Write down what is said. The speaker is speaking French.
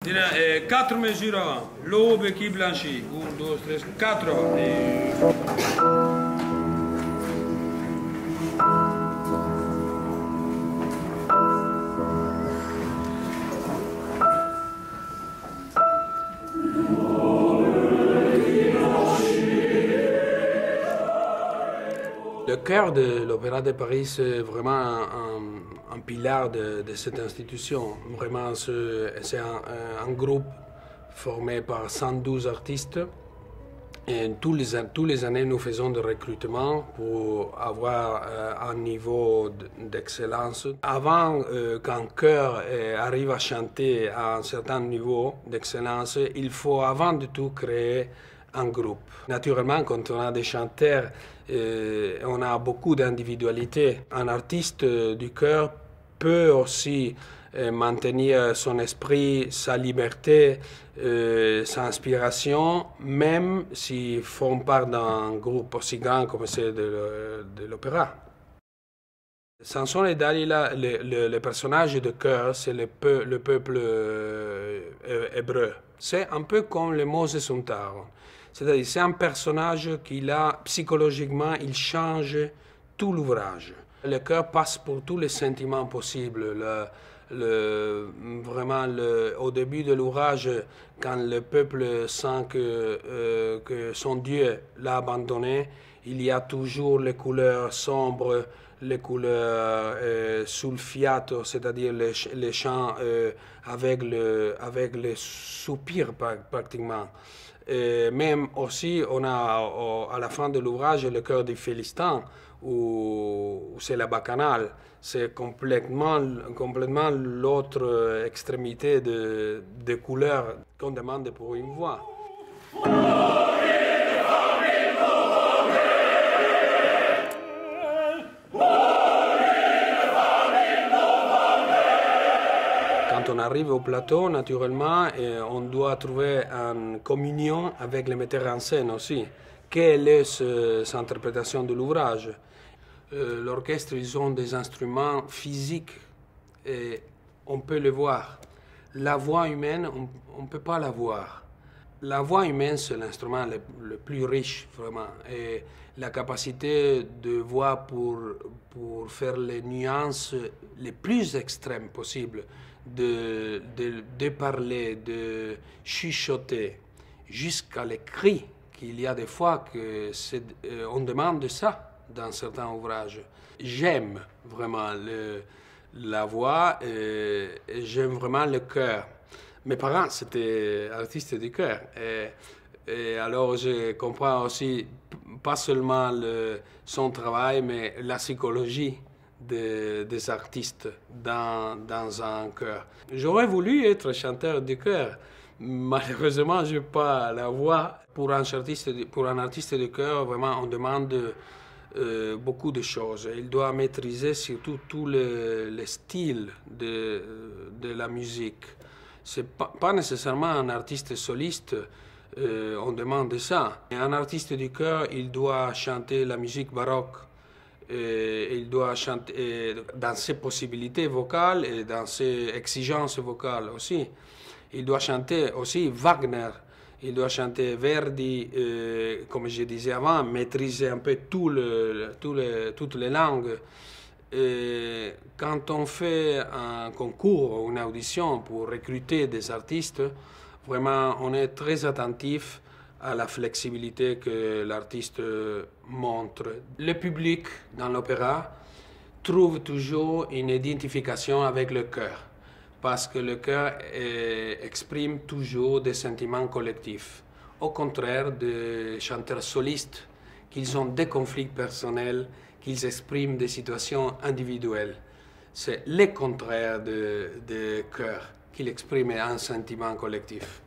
Quatre mesures avant. L'aube qui blanchit. 1, 2, 3, 4 avant. Le cœur de l'Opéra de Paris, c'est vraiment un pilar de cette institution. Vraiment, c'est un groupe formé par 112 artistes. Et tous les années, nous faisons des recrutements pour avoir un niveau d'excellence. Avant qu'un chœur arrive à chanter à un certain niveau d'excellence, il faut avant de tout créer un groupe. Naturellement, quand on a des chanteurs, on a beaucoup d'individualité. Un artiste du chœur peut aussi maintenir son esprit, sa liberté, sa inspiration, même s'ils font part d'un groupe aussi grand comme c'est de l'opéra. Samson et Dalila, le personnage de chœur, c'est le peuple hébreu. C'est un peu comme le Moses und Aaron. C'est-à-dire, c'est un personnage qui, là, psychologiquement, il change tout l'ouvrage. Le chœur passe pour tous les sentiments possibles. Vraiment, au début de l'ouvrage, quand le peuple sent que son Dieu l'a abandonné, il y a toujours les couleurs sombres, les couleurs sulfiato, c'est-à-dire les chants avec les soupirs pratiquement. Et même aussi, on a à la fin de l'ouvrage le chœur des Philistins, où c'est la bacchanale. C'est complètement l'autre extrémité de couleurs qu'on demande pour une voix. Quand on arrive au plateau, naturellement, on doit trouver une communion avec le metteur en scène aussi. Quelle est cette interprétation de l'ouvrage? L'orchestre, ils ont des instruments physiques et on peut les voir. La voix humaine, on ne peut pas la voir. La voix humaine, c'est l'instrument le plus riche, vraiment. Et la capacité de voix pour faire les nuances les plus extrêmes possibles, de parler, de chuchoter, jusqu'à les cris, qu'il y a des fois qu'on demande ça dans certains ouvrages. J'aime vraiment la voix et j'aime vraiment le chœur. Mes parents, c'était artistes du chœur. Et alors, je comprends aussi pas seulement son travail, mais la psychologie des artistes dans un chœur. J'aurais voulu être chanteur du chœur. Malheureusement, je n'ai pas la voix. Pour un artiste de chœur, vraiment, on demande beaucoup de choses. Il doit maîtriser surtout tous les styles de la musique. Ce n'est pas nécessairement un artiste soliste, on demande ça. Un artiste du chœur, il doit chanter la musique baroque. Il doit chanter dans ses possibilités vocales et dans ses exigences vocales aussi. Il doit chanter aussi Wagner. Il doit chanter Verdi, comme je disais avant, maîtriser un peu toutes les langues. Et quand on fait un concours ou une audition pour recruter des artistes, vraiment, on est très attentif à la flexibilité que l'artiste montre. Le public dans l'opéra trouve toujours une identification avec le chœur, parce que le chœur exprime toujours des sentiments collectifs, au contraire des chanteurs solistes, qu'ils ont des conflits personnels, qu'ils expriment des situations individuelles. C'est le contraire de chœur, qu'il exprime un sentiment collectif.